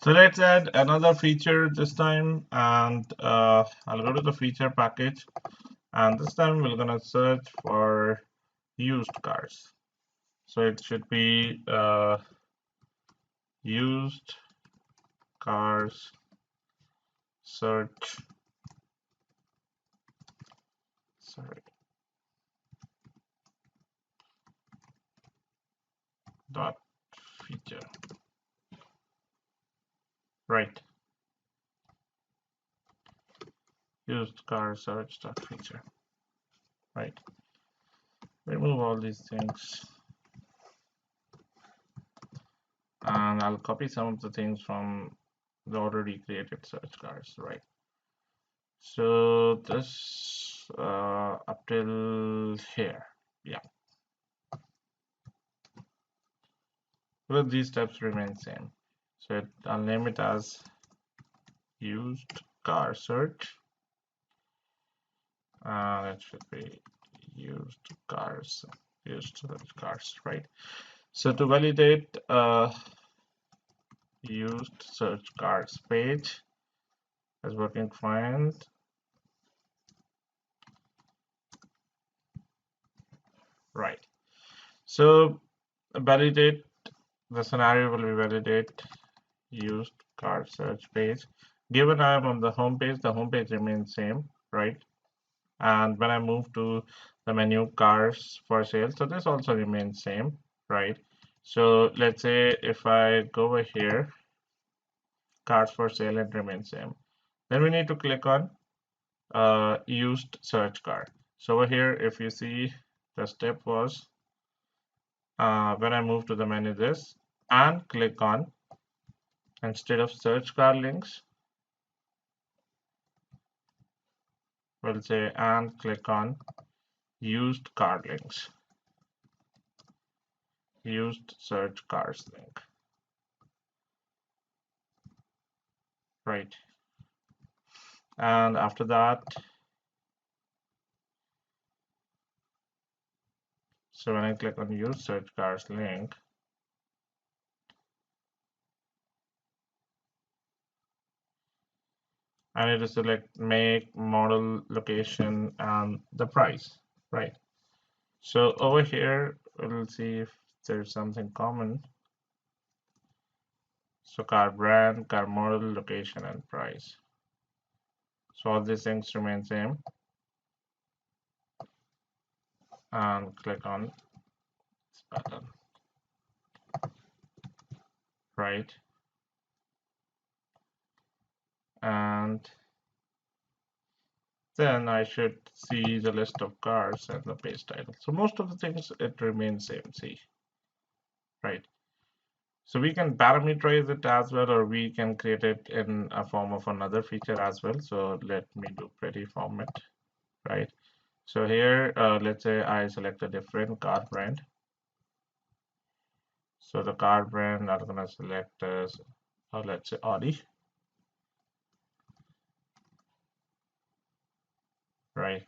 So let's add another feature this time, and I'll go to the feature package, and this time we're gonna search for used cars. So it should be used cars search. Sorry, dot feature. Right, used car search dot feature. Right. Remove all these things, and I'll copy some of the things from the already created search cars. Right. So this up till here, yeah. Well, these steps remain same. So I'll name it as used car search. It should be used cars, used search cars, right? So to validate used search cars page is working fine. Right. So validate the scenario will be validate used car search page. Given I am on the home page remains same, right? And when I move to the menu cars for sale, so this also remains same, right? So let's say if I go over here, cars for sale, it remains same. Then we need to click on used search car. So over here, if you see, the step was when I move to the menu this and click on, instead of search car links, we'll say and click on used car links, used search cars link, right? And after that, so when I click on use search cars link, I need to select make, model, location, and the price, right? So over here, we'll see if there's something common. So car brand, car model, location, and price. So all these things remain same. And click on this button, right? And then I should see the list of cars and the page title. So most of the things, it remains same, see, right? So we can parameterize it as well, or we can create it in a form of another feature as well. So let me do pretty format, right? So here, let's say I select a different car brand. So the car brand I'm gonna select as, let's say Audi, right?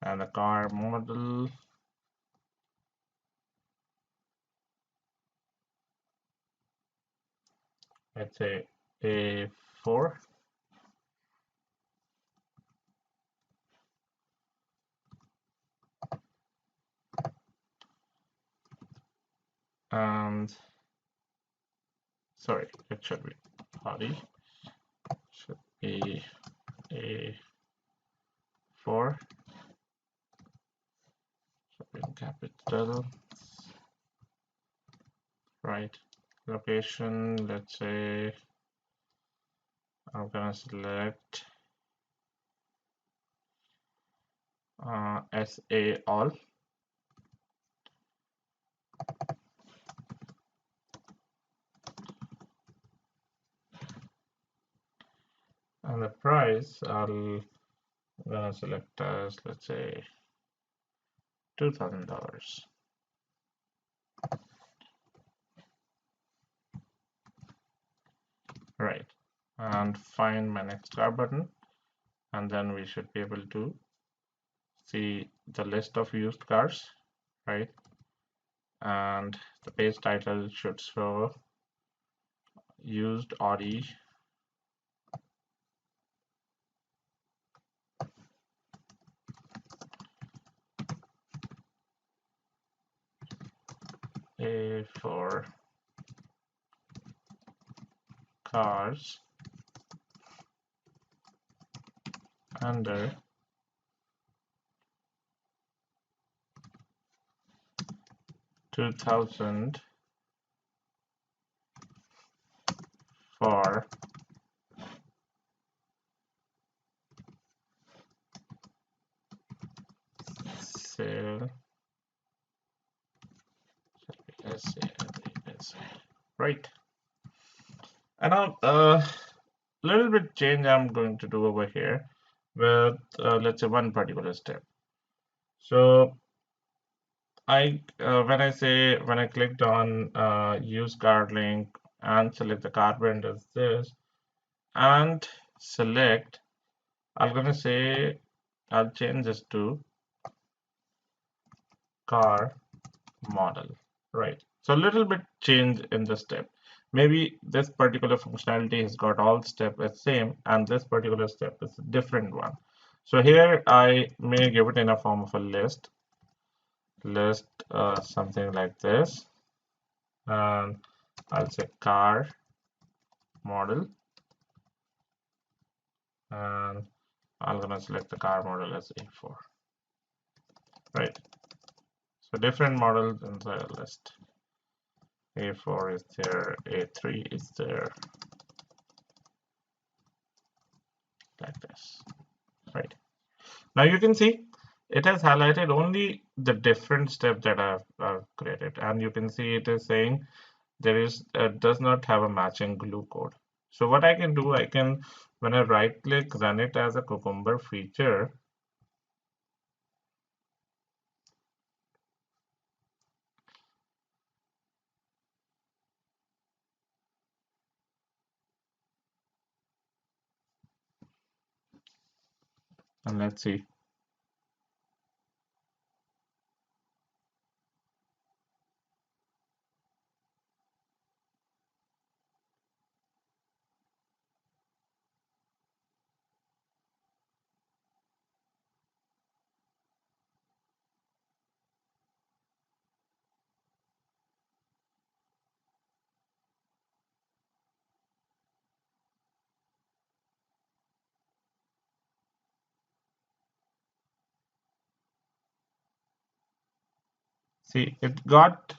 And the car model, let's say A4. And sorry, it should be Audi, should be A4, should be in capital, right? Location, let's say I'm gonna select SA all. And the price I'm gonna select as, let's say, $2,000. Right. And find my next car button, and then we should be able to see the list of used cars, right? And the page title should show used Audi A for cars under 2000 for sale. Right. And now little bit change I'm going to do over here with let's say one particular step. So when I clicked on use card link and select the car brand as this and select, I'm gonna say I'll change this to car model, right? So a little bit change in the step. Maybe this particular functionality has got all step as same and this particular step is a different one. So here I may give it in a form of a list something like this, and I'll say car model, and I'm gonna select the car model as A4, right? So different models inside a list. A4 is there, A3 is there, like this, right? Now you can see it has highlighted only the different step that I've created, and you can see it is saying there is does not have a matching glue code. So what I can do, I can, when I right click, run it as a Cucumber feature, and let's see. See, it got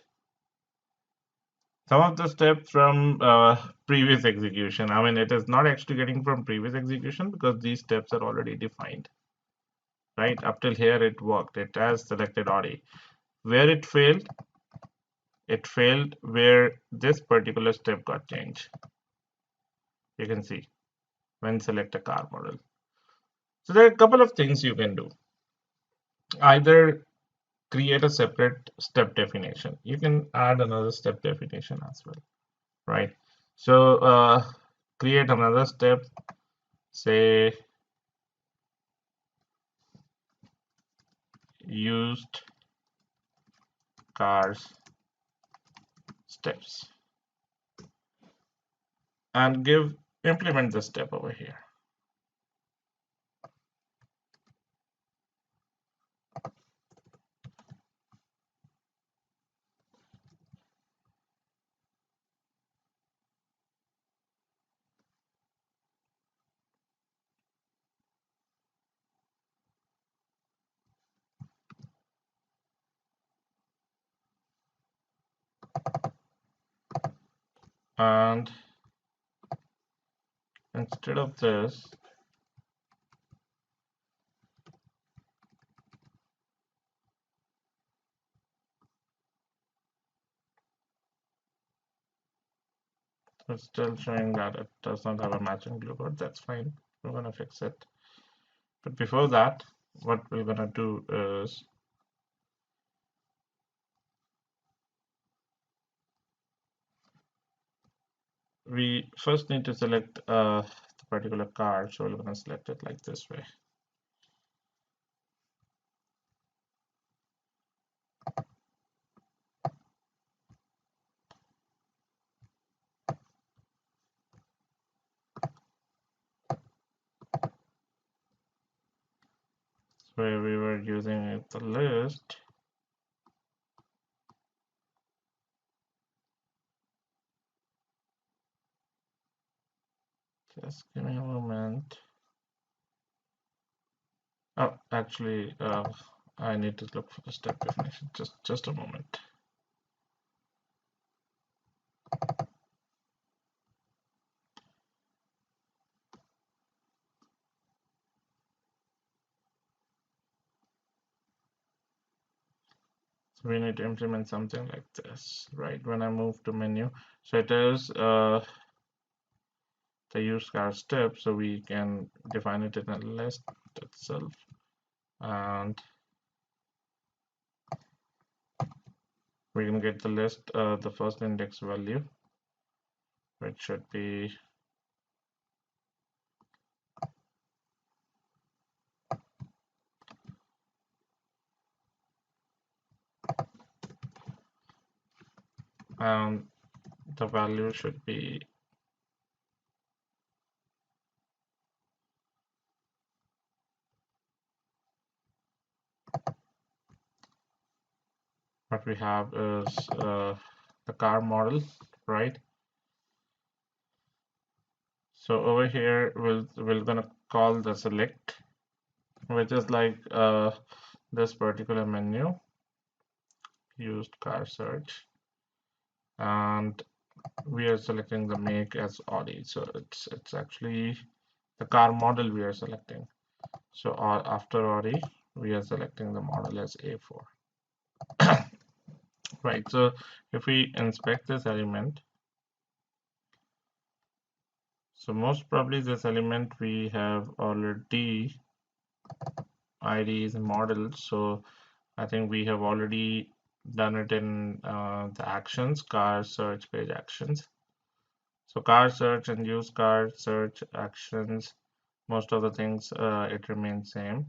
some of the steps from previous execution. I mean, it is not actually getting from previous execution because these steps are already defined, right? Up till here it worked. It has selected Audi. Where it failed where this particular step got changed. You can see when select a car model. So there are a couple of things you can do. Either create a separate step definition. You can add another step definition as well, right? So create another step, say used cars steps, and implement the step over here. And instead of this, it's still showing that it does not have a matching glue code. That's fine. We're going to fix it. But before that, what we're going to do is we first need to select the particular car. So we're going to select it like this way. where we were using the list. Just give me a moment. Oh, actually, I need to look for the step definition. Just a moment. So we need to implement something like this, right? When I move to menu, so it is the use car step, so we can define it in a list itself, and we can get the list, the first index value, which should be the value should be what we have is the car model, right? So over here we're gonna call the select, which is like this particular menu, used car search, and we are selecting the make as Audi. So it's actually the car model we are selecting. So after Audi, we are selecting the model as A4. Right. So if we inspect this element, so most probably this element we have already IDs and models. So I think we have already done it in the actions, car search page actions. So car search and use car search actions, most of the things it remains same.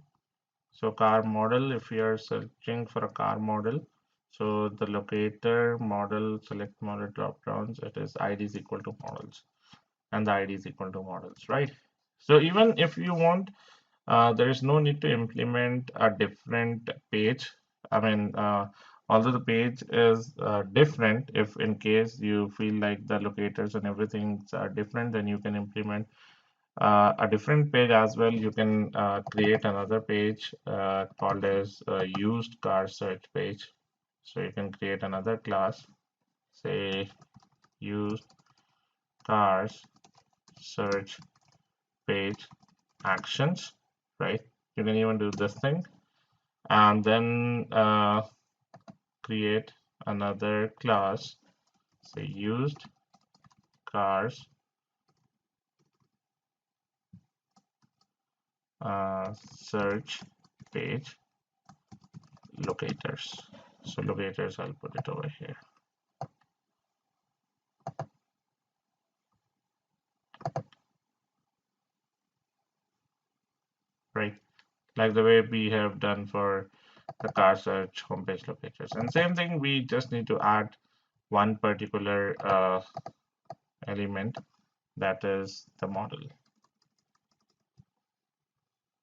So car model, if we are searching for a car model, so the locator model select model drop downs, it is ID is equal to models, and the ID is equal to models, right? So even if you want, there is no need to implement a different page. I mean, although the page is different, if in case you feel like the locators and everything are different, then you can implement a different page as well. You can create another page called as used car search page. So you can create another class, say used cars search page actions, right? You can even do this thing, and then create another class, say used cars search page locators. So locators, I'll put it over here. Right, like the way we have done for the car search homepage locators. And same thing, we just need to add one particular element, that is the model.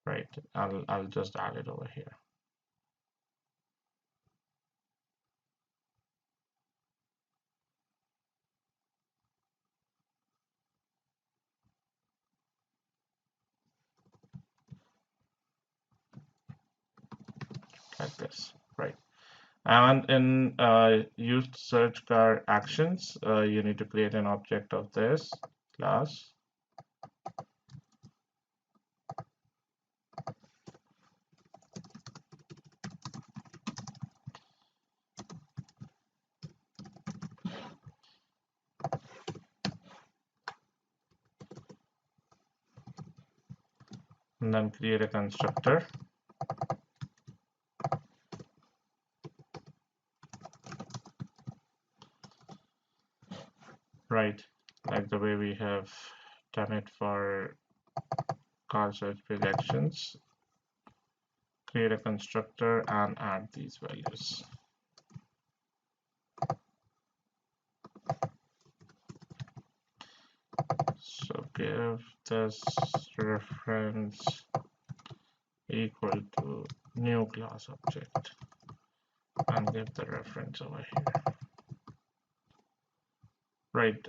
Right, I'll just add it over here. Like this, right? And in used search car actions, you need to create an object of this class. And then create a constructor. Right, like the way we have done it for car search page actions. Create a constructor and add these values. So give this reference equal to new class object and give the reference over here. Right,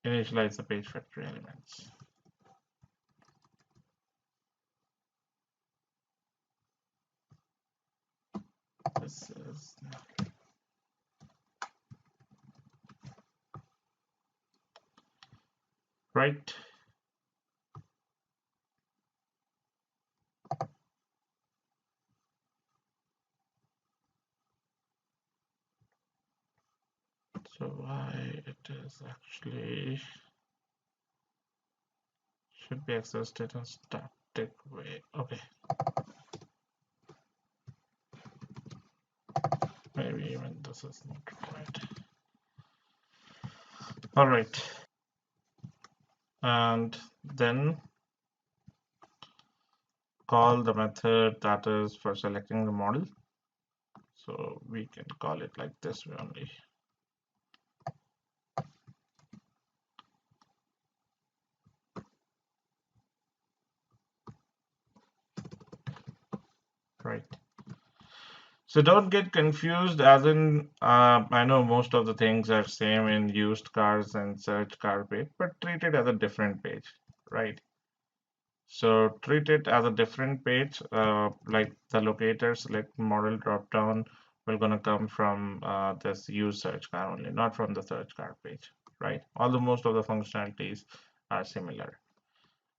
initialize the page factory elements. This is right. So why it is actually should be accessed in a static way. Okay. Maybe even this is not required. All right. And then call the method that is for selecting the model. So we can call it like this way only. Right. So don't get confused, as in, I know most of the things are same in used cars and search car page, but treat it as a different page, right? So treat it as a different page, like the locator select model dropdown will gonna come from this use search car only, not from the search car page, right? Although most of the functionalities are similar.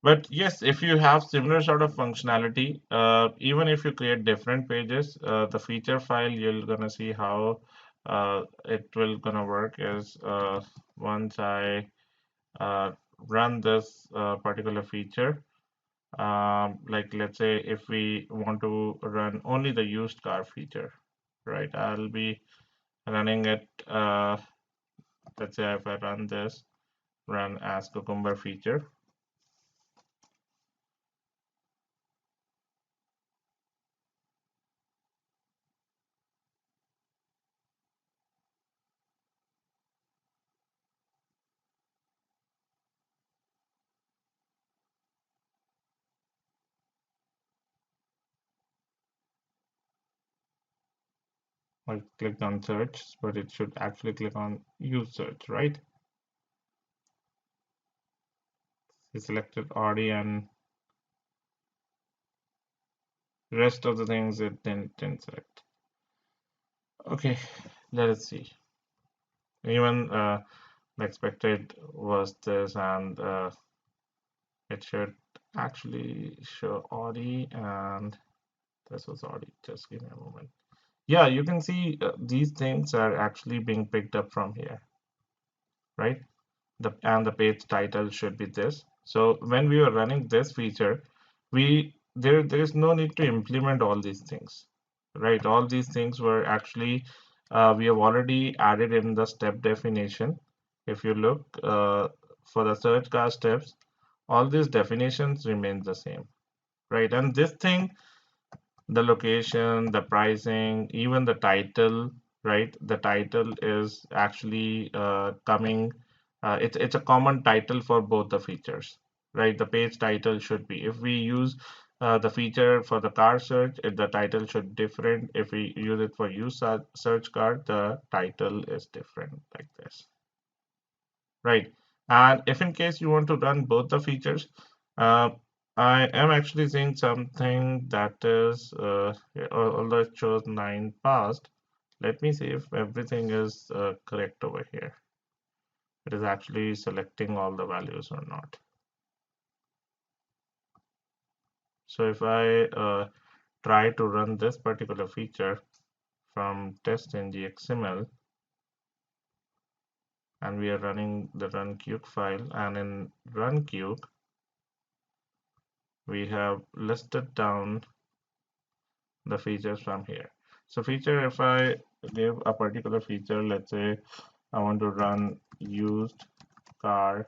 But yes, if you have similar sort of functionality, even if you create different pages, the feature file you're gonna see how it will gonna work is once I run this particular feature, like let's say if we want to run only the used car feature, right? I'll be running it. Let's say if I run this, run as cucumber feature. I clicked on search, but it should actually click on use search, right? We selected Audi and rest of the things it didn't select. Okay, let us see. Even the expected was this, and it should actually show Audi, and this was Audi. Just give me a moment. Yeah, you can see these things are actually being picked up from here, right? And the page title should be this. So when we were running this feature, there is no need to implement all these things, right? All these things were actually we have already added in the step definition. If you look for the search car steps, all these definitions remain the same, right? And this thing, the location, the pricing, even the title, right? The title is actually coming. It's a common title for both the features, right? The page title should be. If we use the feature for the car search, the title should different. If we use it for use search car, the title is different like this, right? And if in case you want to run both the features, uh, I am actually seeing something that is, although it shows 9 passed, let me see if everything is correct over here. It is actually selecting all the values or not. So if I try to run this particular feature from test in XML, and we are running the runqueuq file, and in runqueuq, we have listed down the features from here. So feature, if I give a particular feature, let's say I want to run used car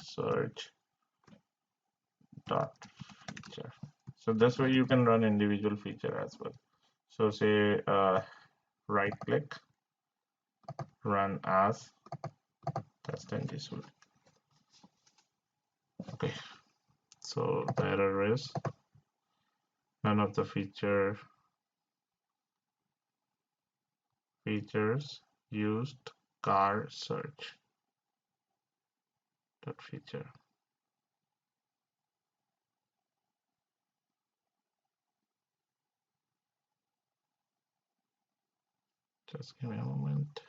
search dot feature. So this way you can run individual feature as well. So say right click, run as test ng suite. Okay, so the error is none of the features used car search dot feature. Just give me a moment.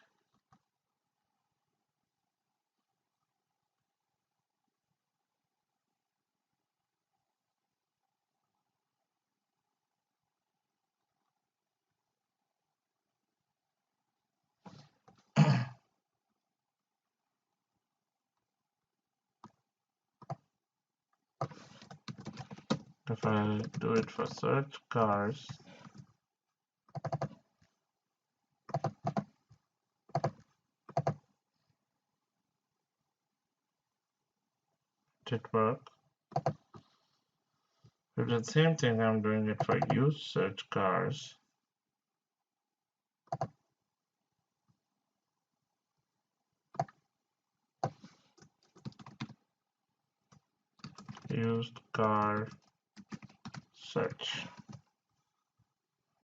If I do it for search cars, did it work? If the same thing, I'm doing it for use search cars. Used car search.